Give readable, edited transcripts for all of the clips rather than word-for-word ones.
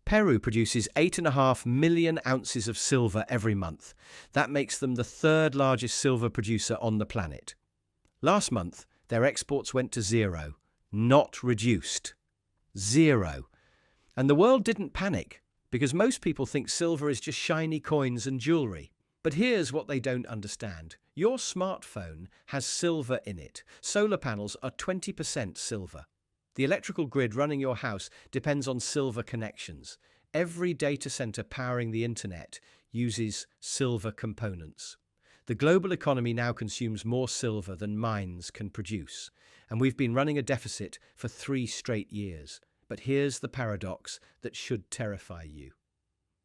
Peru produces 8.5 million ounces of silver every month. That makes them the third largest silver producer on the planet. Last month, their exports went to zero, not reduced. Zero. And the world didn't panic, because most people think silver is just shiny coins and jewelry. But here's what they don't understand. Your smartphone has silver in it. Solar panels are 20% silver. The electrical grid running your house depends on silver connections. Every data center powering the internet uses silver components. The global economy now consumes more silver than mines can produce, and we've been running a deficit for 3 straight years. But here's the paradox that should terrify you.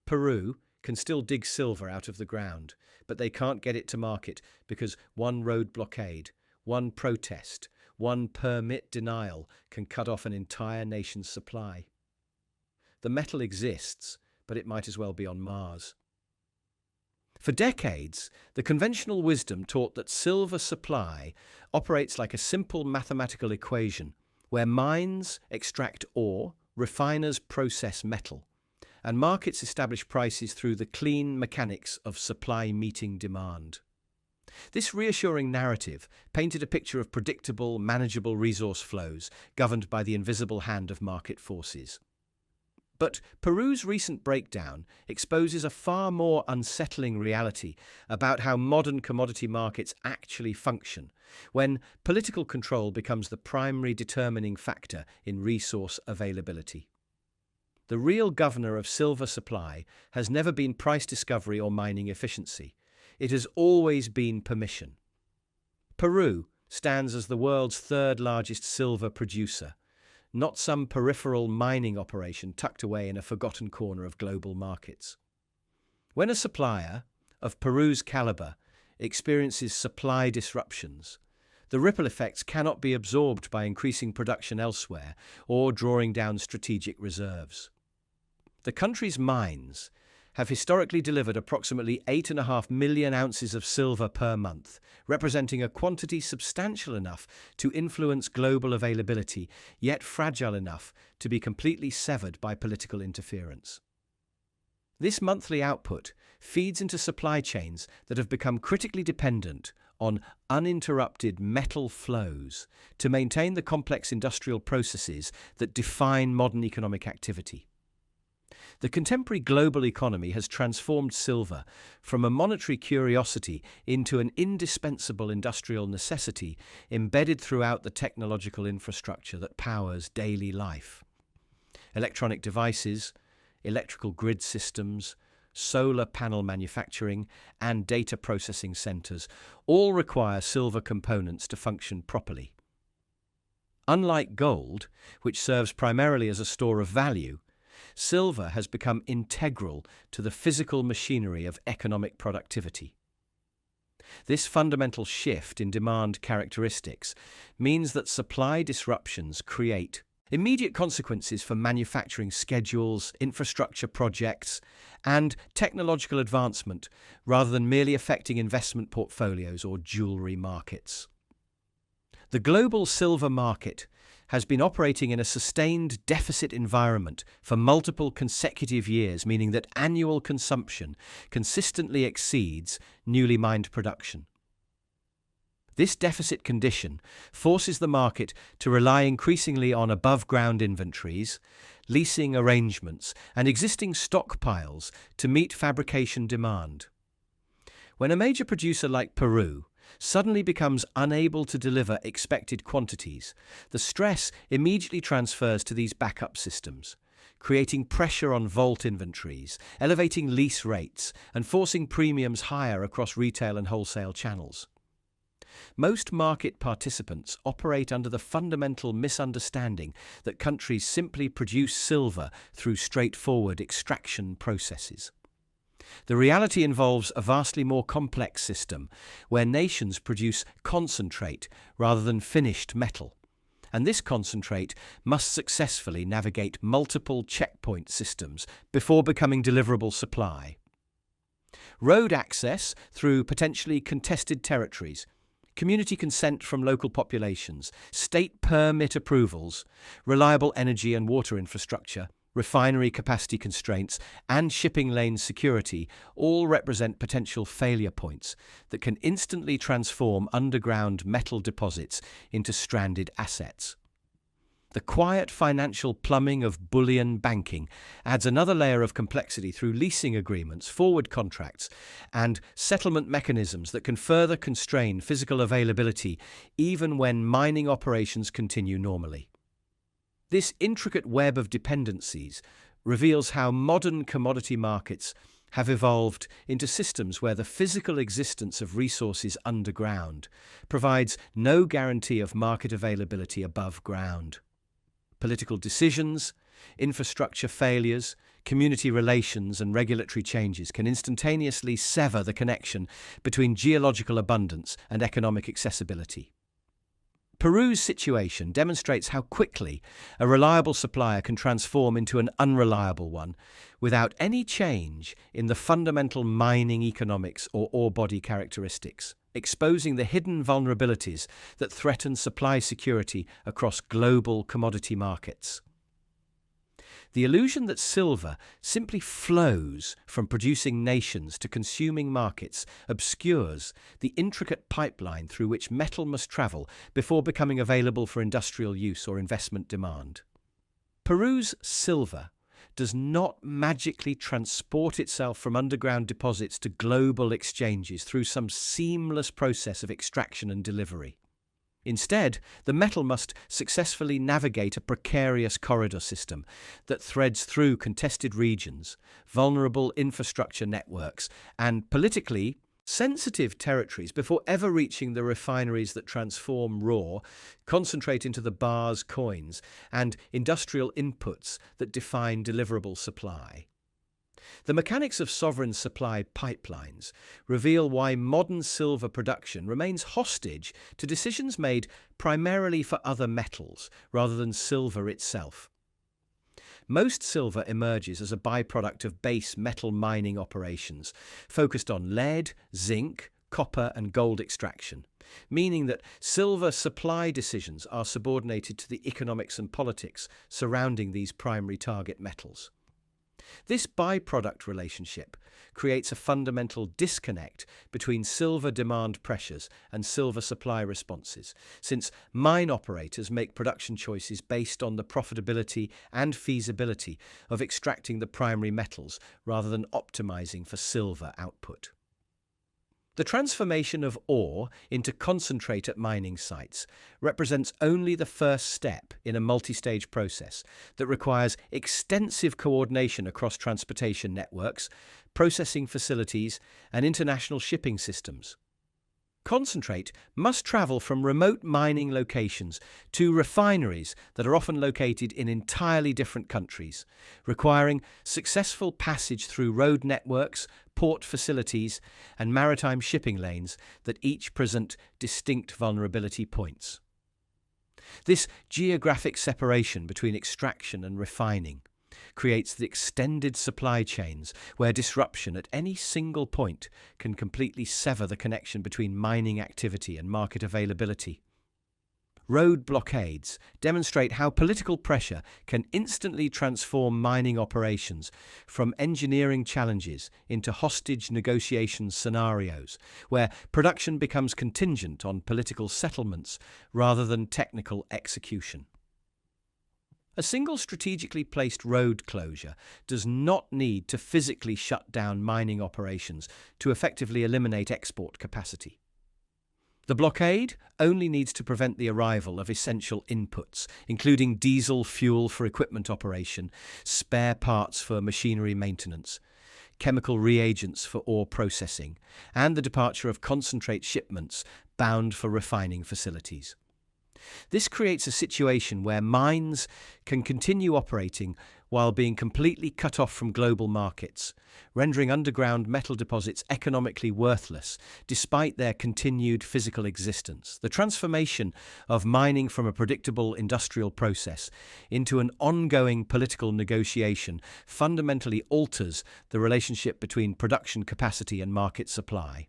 Peru can still dig silver out of the ground, but they can't get it to market because one road blockade, one protest, one permit denial can cut off an entire nation's supply. The metal exists, but it might as well be on Mars. For decades, the conventional wisdom taught that silver supply operates like a simple mathematical equation where mines extract ore, refiners process metal, and markets establish prices through the clean mechanics of supply meeting demand. This reassuring narrative painted a picture of predictable, manageable resource flows governed by the invisible hand of market forces. But Peru's recent breakdown exposes a far more unsettling reality about how modern commodity markets actually function, when political control becomes the primary determining factor in resource availability. The real governor of silver supply has never been price discovery or mining efficiency. It has always been permission. Peru stands as the world's third largest silver producer, not some peripheral mining operation tucked away in a forgotten corner of global markets. When a supplier of Peru's caliber experiences supply disruptions, the ripple effects cannot be absorbed by increasing production elsewhere or drawing down strategic reserves. The country's mines have historically delivered approximately 8.5 million ounces of silver per month, representing a quantity substantial enough to influence global availability, yet fragile enough to be completely severed by political interference. This monthly output feeds into supply chains that have become critically dependent on uninterrupted metal flows to maintain the complex industrial processes that define modern economic activity. The contemporary global economy has transformed silver from a monetary curiosity into an indispensable industrial necessity embedded throughout the technological infrastructure that powers daily life. Electronic devices, electrical grid systems, solar panel manufacturing, and data processing centers all require silver components to function properly. Unlike gold, which serves primarily as a store of value, silver has become integral to the physical machinery of economic productivity. This fundamental shift in demand characteristics means that supply disruptions create immediate consequences for manufacturing schedules, infrastructure projects, and technological advancement, rather than merely affecting investment portfolios or jewelry markets. The global silver market has been operating in a sustained deficit environment for multiple consecutive years, meaning that annual consumption consistently exceeds newly mined production. This deficit condition forces the market to rely increasingly on above-ground inventories, leasing arrangements, and existing stockpiles to meet fabrication demand. When a major producer like Peru suddenly becomes unable to deliver expected quantities, the stress immediately transfers to these backup systems, creating pressure on vault inventories, elevating lease rates, and forcing premiums higher across retail and wholesale channels. Most market participants operate under the fundamental misunderstanding that countries simply produce silver through straightforward extraction processes. The reality involves a vastly more complex system where nations produce concentrate rather than finished metal, and this concentrate must successfully navigate multiple checkpoint systems before becoming deliverable supply. Road access through potentially contested territories, community consent from local populations, state permit approvals, reliable energy and water infrastructure, refinery capacity constraints, and shipping lane security all represent potential failure points that can instantly transform underground metal deposits into stranded assets. The quiet financial plumbing of bullion banking adds another layer of complexity through leasing agreements, forward contracts, and settlement mechanisms that can further constrain physical availability even when mining operations continue normally. This intricate web of dependencies reveals how modern commodity markets have evolved into systems where the physical existence of resources underground provides no guarantee of market availability above ground. Political decisions, infrastructure failures, community relations, and regulatory changes can instantaneously sever the connection between geological abundance and economic accessibility. Peru's situation demonstrates how quickly a reliable supplier can transform into an unreliable one without any change in the fundamental mining economics or ore body characteristics, exposing the hidden vulnerabilities that threaten supply security across global commodity markets. The illusion that silver simply flows from producing nations to consuming markets obscures the intricate pipeline through which metal must travel before becoming available for industrial use or investment demand. Peru's silver does not magically transport itself from underground deposits to global exchanges through some seamless process of extraction and delivery. Instead, the metal must successfully navigate a precarious corridor system that threads through contested regions, vulnerable infrastructure networks, and politically sensitive territories before ever reaching the refineries that transform raw, concentrate into the bars, coins, and industrial inputs that define deliverable supply. The mechanics of sovereign supply pipelines reveal why modern silver production remains hostage to decisions made primarily for other metals rather than silver itself. Most silver emerges as a byproduct of base metal mining operations, focused on lead, zinc, copper, and gold extraction, meaning that silver supply decisions are subordinated to the economics and politics surrounding these primary target metals. This byproduct relationship creates a fundamental disconnect between silver demand pressures and silver supply responses, since mine operators make production choices based on the profitability and feasibility of extracting the primary metals rather than optimizing for silver output. The transformation of ore into concentrate at mining sites represents only the first step in a multi-stage process that requires extensive coordination across transportation networks, processing facilities, and international shipping systems. Concentrate must travel from remote mining locations to refineries that are often located in entirely different countries, requiring successful passage through road networks, port facilities, and maritime shipping lanes that each present distinct vulnerability points. This geographic separation between extraction and refining creates the extended supply chains where disruption at any single point can completely sever the connection between mining activity and market availability. Road blockades demonstrate how political pressure can instantly transform mining operations from engineering challenges into hostage negotiation scenarios, where production becomes contingent on political settlements rather than technical execution. A single strategically placed road closure does not need to physically shut down mining operations to effectively eliminate export capacity. The blockade only needs to prevent the arrival of essential inputs, including diesel fuel for equipment operation, spare parts for machinery maintenance, chemical reagents for ore processing, and the departure of concentrate shipments bound for refining facilities. This creates a situation where mines can continue operating while being completely cut off from global markets, rendering underground metal deposits economically worthless despite their continued physical existence. The transformation of mining from a predictable industrial process into an ongoing political negotiation fundamentally alters the relationship between production capacity and market supply.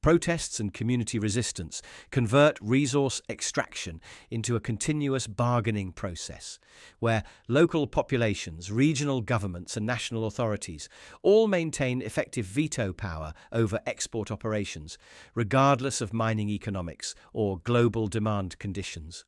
Protests and community resistance convert resource extraction into a continuous bargaining process, where local populations, regional governments, and national authorities all maintain effective veto power over export operations, regardless of mining economics or global demand conditions.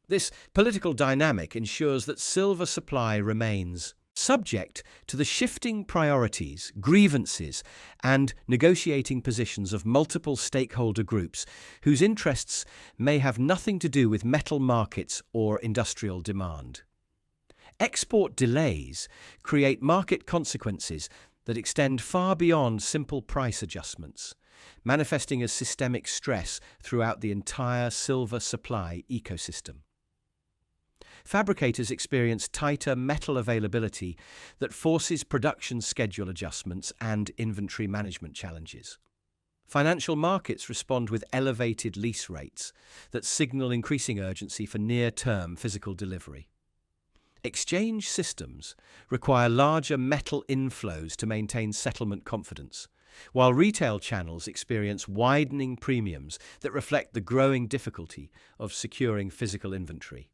This political dynamic ensures that silver supply remains subject to the shifting priorities, grievances, and negotiating positions of multiple stakeholder groups whose interests may have nothing to do with metal markets or industrial demand. Export delays create market consequences that extend far beyond simple price adjustments, manifesting as systemic stress throughout the entire silver supply ecosystem. Fabricators experience tighter metal availability that forces production schedule adjustments and inventory management challenges. Financial markets respond with elevated lease rates that signal increasing urgency for near-term physical delivery. Exchange systems require larger metal inflows to maintain settlement confidence, while retail channels experience widening premiums that reflect the growing difficulty of securing physical inventory.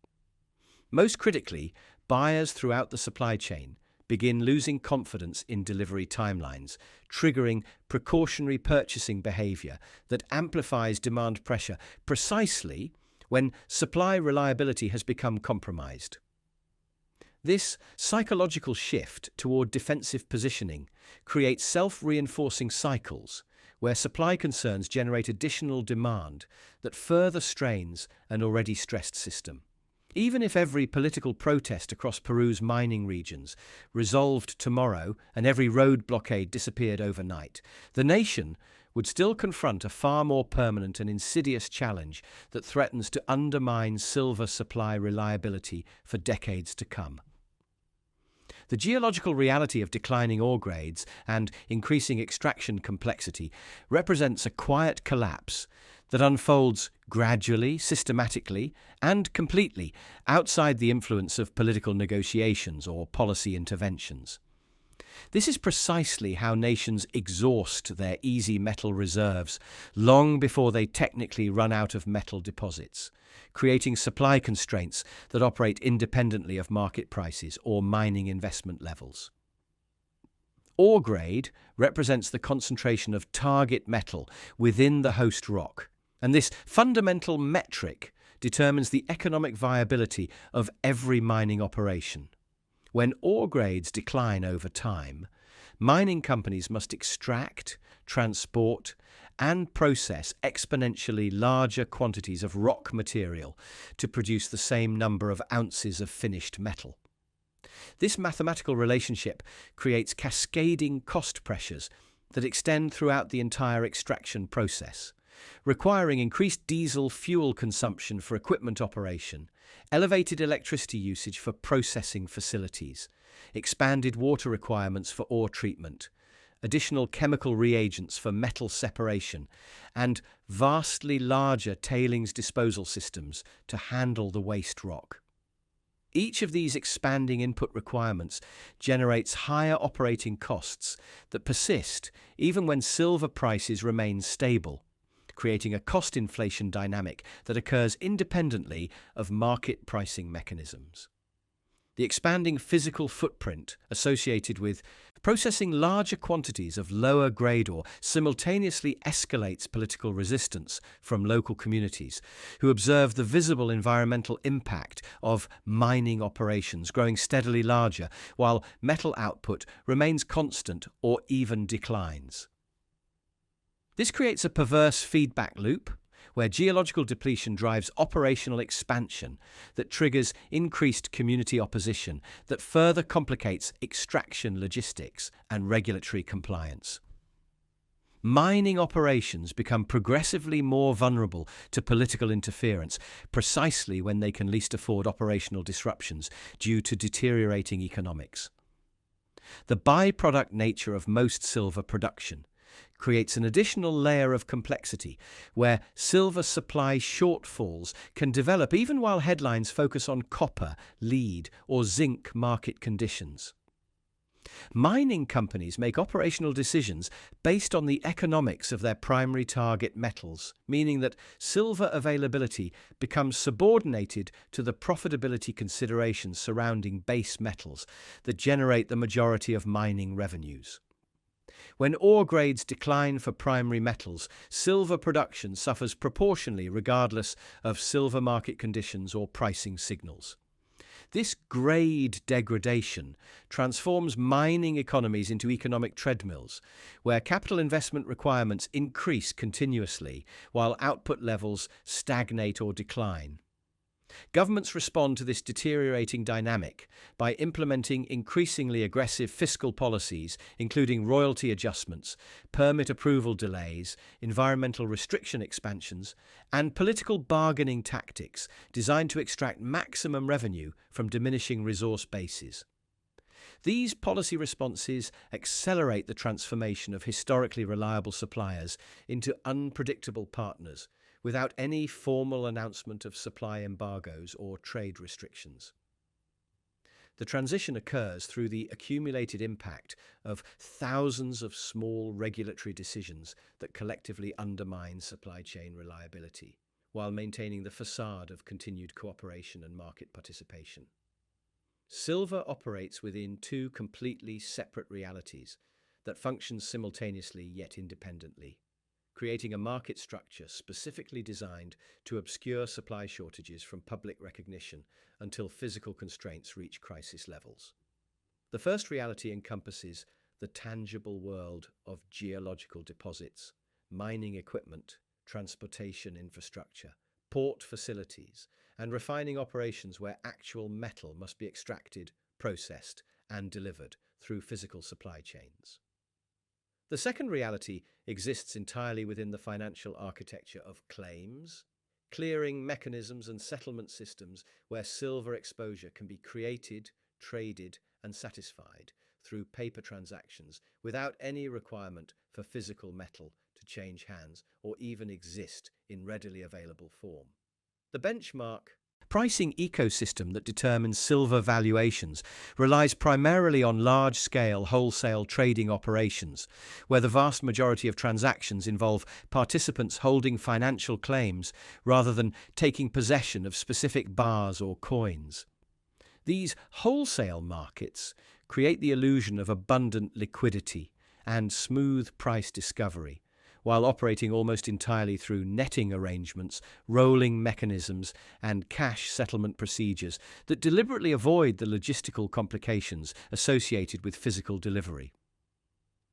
Most critically, buyers throughout the supply chain begin losing confidence in delivery timelines, triggering precautionary purchasing behavior that amplifies demand pressure precisely when supply reliability has become compromised. This psychological shift toward defensive positioning creates self-reinforcing cycles where supply concerns generate additional demand that further strains an already stressed system. Even if every political protest across Peru's mining regions resolved tomorrow and every road blockade disappeared overnight, the nation would still confront a far more permanent and insidious challenge that threatens to undermine silver supply reliability for decades to come. The geological reality of declining ore grades and increasing extraction complexity represents a quiet collapse that unfolds gradually, systematically, and completely outside the influence of political negotiations or policy interventions. This is precisely how nations exhaust their easy metal reserves long before they technically run out of metal deposits, creating supply constraints that operate independently of market prices or mining investment levels. Ore grade represents the concentration of target metal within the host rock, and this fundamental metric determines the economic viability of every mining operation. When ore grades decline over time, mining companies must extract, transport, and process exponentially larger quantities of rock material to produce the same number of ounces of finished metal. This mathematical relationship creates cascading cost pressures that extend throughout the entire extraction process, requiring increased diesel fuel consumption for equipment operation, elevated electricity usage for processing facilities, expanded water requirements for ore treatment, additional chemical reagents for metal separation, and vastly larger tailings disposal systems to handle the waste rock. Each of these expanding input requirements generates higher operating costs that persist even when silver prices remain stable, creating a cost inflation dynamic that occurs independently of market pricing mechanisms. The expanding physical footprint associated with processing larger quantities of lower grade ore simultaneously escalates political resistance from local communities who observe the visible environmental impact of mining operations growing steadily larger while metal output remains constant or even declines. This creates a perverse feedback loop where geological depletion drives operational expansion that triggers increased community opposition that further complicates extraction logistics and regulatory compliance. Mining operations become progressively more vulnerable to political interference precisely when they can least afford operational disruptions due to deteriorating economics. The byproduct nature of most silver production creates an additional layer of complexity where silver supply shortfalls can develop even while headlines focus on copper, lead, or zinc market conditions. Mining companies make operational decisions based on the economics of their primary target metals, meaning that silver availability becomes subordinated to the profitability considerations surrounding base metals that generate the majority of mining revenues. When ore grades decline for primary metals, silver production suffers proportionally regardless of silver market conditions or pricing signals. This grade degradation transforms mining economies into economic treadmills, where capital investment requirements increase continuously while output levels stagnate or decline. Governments respond to this deteriorating dynamic by implementing increasingly aggressive fiscal policies, including royalty adjustments, permit approval delays, environmental restriction expansions, and political bargaining tactics designed to extract maximum revenue from diminishing resource bases. These policy responses accelerate the transformation of historically reliable suppliers into unpredictable partners, without any formal announcement of supply embargoes or trade restrictions. The transition occurs through the accumulated impact of thousands of small regulatory decisions that collectively undermine supply chain reliability, while maintaining the facade of continued cooperation and market participation. Silver operates within two completely separate realities that function simultaneously yet independently, creating a market structure specifically designed to obscure supply shortages from public recognition until physical constraints reach crisis levels. The first reality encompasses the tangible world of geological deposits, mining equipment, transportation infrastructure, port facilities, and refining operations where actual metal must be extracted, processed, and delivered through physical supply chains. The second reality exists entirely within the financial architecture of claims, clearing mechanisms and settlement systems where silver exposure can be created, traded, and satisfied through paper transactions without any requirement for physical metal to change hands or even exist in readily available form. The benchmark pricing ecosystem that determines silver valuations relies primarily on large-scale wholesale trading operations, where the vast majority of transactions involve participants holding financial claims rather than taking possession of specific bars or coins. These wholesale markets create the illusion of abundant liquidity and smooth price discovery, while operating almost entirely through netting arrangements, rolling mechanisms, and cash settlement procedures that deliberately avoid the logistical complications associated with physical delivery.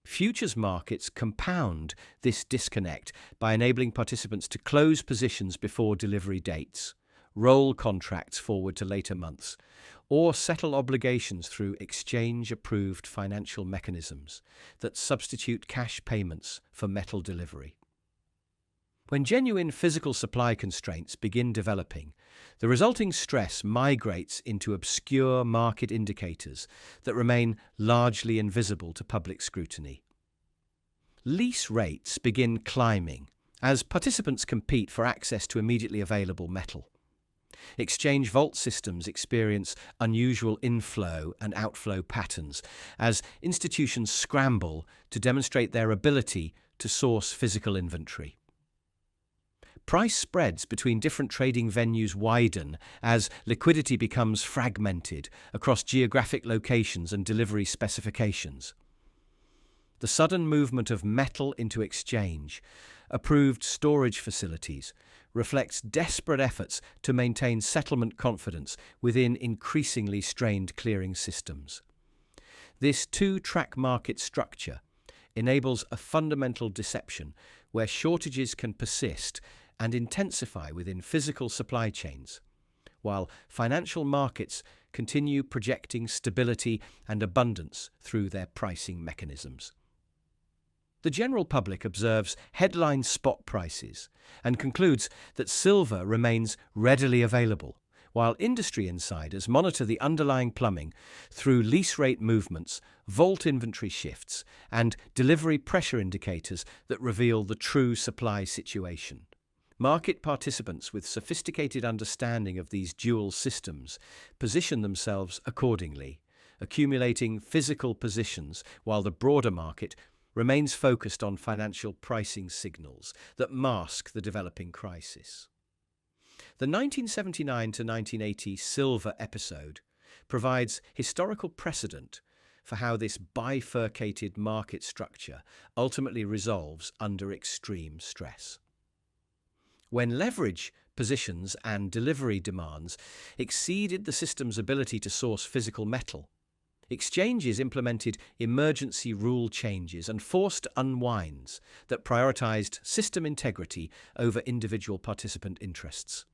Futures markets compound this disconnect by enabling participants to close positions before delivery dates, roll contracts forward to later months, or settle obligations through exchange-approved financial mechanisms that substitute cash payments for metal delivery. When genuine physical supply constraints begin developing, the resulting stress migrates into obscure market indicators that remain largely invisible to public scrutiny. Lease rates begin climbing as participants compete for access to immediately available metal. Exchange vault systems experience unusual inflow and outflow patterns as institutions scramble to demonstrate their ability to source physical inventory. Price spreads between different trading venues widen as liquidity becomes fragmented across geographic locations and delivery specifications. The sudden movement of metal into exchange, approved storage facilities, reflects desperate efforts to maintain settlement confidence within increasingly strained clearing systems. This two-track market structure enables a fundamental deception where shortages can persist and intensify within physical supply chains, while financial markets continue projecting stability and abundance through their pricing mechanisms. The general public observes headline spot prices and concludes that silver remains readily available, while industry insiders monitor the underlying plumbing through lease rate movements, vault inventory shifts, and delivery pressure indicators that reveal the true supply situation. Market participants with sophisticated understanding of these dual systems position themselves accordingly, accumulating physical positions, while the broader market remains focused on financial pricing signals that mask the developing crisis. The 1979 to 1980 silver episode provides historical precedent for how this bifurcated market structure ultimately resolves under extreme stress. When leverage positions and delivery demands exceeded the system's ability to source physical metal, exchanges implemented emergency rule changes and forced unwinds that prioritized system integrity over individual participant interests.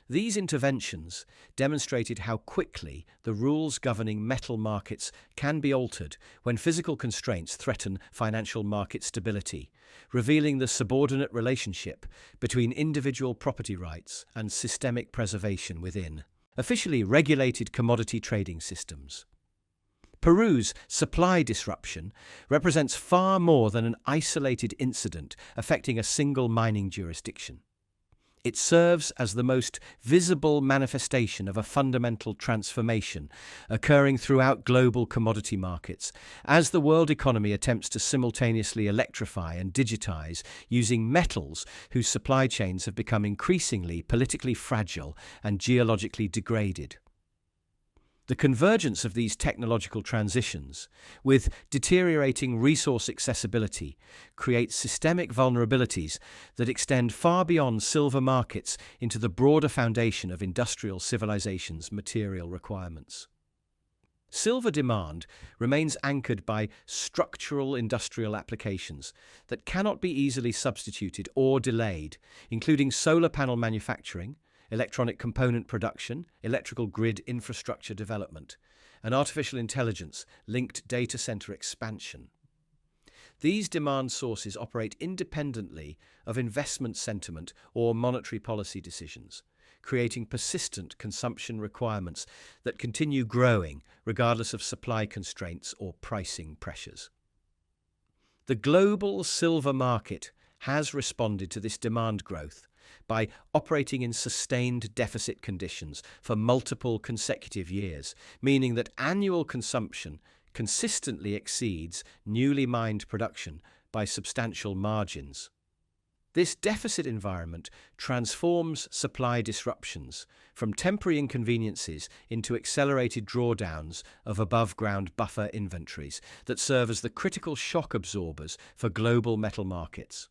These interventions demonstrated how quickly the rules governing metal markets can be altered when physical constraints threaten financial market stability, revealing the subordinate relationship between individual property rights and systemic preservation within officially regulated commodity trading systems. Peru's supply disruption represents far more than an isolated incident affecting a single mining jurisdiction. It serves as the most visible manifestation of a fundamental transformation occurring throughout global commodity markets as the world economy attempts to simultaneously electrify and digitize using metals whose supply chains have become increasingly politically fragile and geologically degraded. The convergence of these technological transitions with deteriorating resource accessibility creates systemic vulnerabilities that extend far beyond silver markets into the broader foundation of industrial civilization's material requirements. Silver demand remains anchored by structural industrial applications that cannot be easily substituted or delayed, including solar panel manufacturing, electronic component production, electrical grid infrastructure development, and artificial intelligence-linked data center expansion. These demand sources operate independently of investment sentiment or monetary policy decisions, creating persistent consumption requirements that continue growing regardless of supply constraints or pricing pressures. The global silver market has responded to this demand growth by operating in sustained deficit conditions for multiple consecutive years, meaning that annual consumption consistently exceeds newly mined production by substantial margins. This deficit environment transforms supply disruptions from temporary inconveniences into accelerated drawdowns of above-ground buffer inventories that serve as the critical shock absorbers for global metal markets.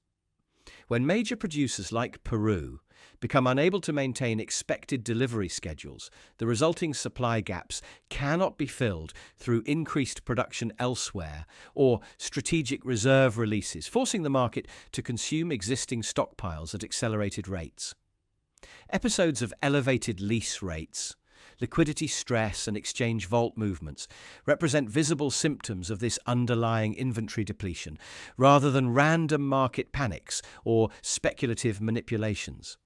When major producers like Peru become unable to maintain expected delivery schedules, the resulting supply gaps cannot be filled through increased production elsewhere or strategic reserve releases, forcing the market to consume existing stockpiles at accelerated rates. Episodes of elevated lease rates, liquidity stress, and exchange vault movements represent visible symptoms of this underlying inventory depletion rather than random market panics or speculative manipulations.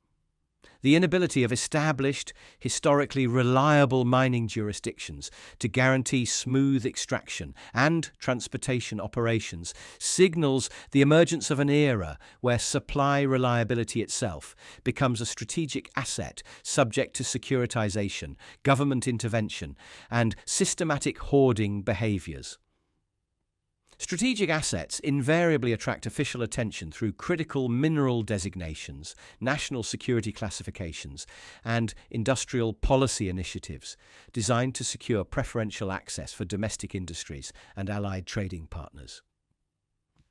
The inability of established, historically reliable mining jurisdictions to guarantee smooth extraction and transportation operations signals the emergence of an era where supply reliability itself becomes a strategic asset subject to securitization, government intervention, and systematic hoarding behaviors. Strategic assets invariably attract official attention through critical mineral designations, national security classifications, and industrial policy initiatives designed to secure preferential access for domestic industries and allied trading partners.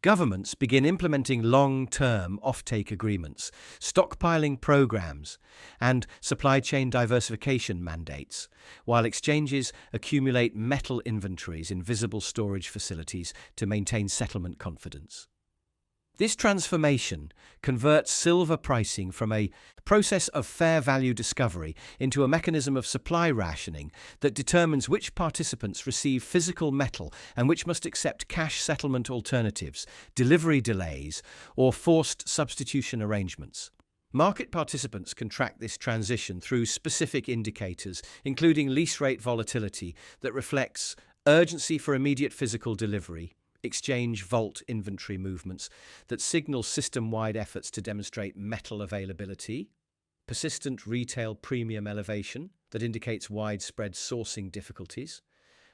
Governments begin implementing long-term offtake agreements, stockpiling programs, and supply chain diversification mandates, while exchanges accumulate metal inventories in visible storage facilities to maintain settlement confidence. This transformation converts silver pricing from a process of fair value discovery into a mechanism of supply rationing that determines which participants receive physical metal and which must accept cash settlement alternatives, delivery delays, or forced substitution arrangements. Market participants can track this transition through specific indicators, including lease rate volatility that reflects urgency for immediate physical delivery, exchange vault inventory movements that signal system-wide efforts to demonstrate metal availability, persistent retail premium elevation that indicates widespread sourcing difficulties,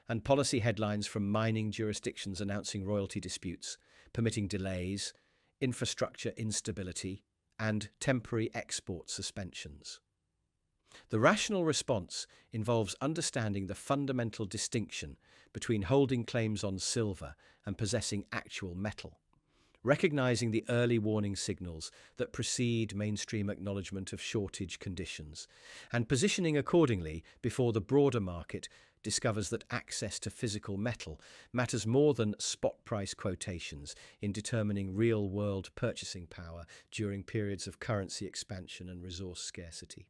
and policy headlines from mining jurisdictions announcing royalty disputes, permitting delays, infrastructure instability, and temporary export suspensions. The rational response involves understanding the fundamental distinction between holding claims on silver and possessing actual metal, recognizing the early warning signals that precede mainstream acknowledgement of shortage conditions, and positioning accordingly before the broader market discovers that access to physical metal matters more than spot price quotations in determining real-world purchasing power during periods of currency expansion and resource scarcity.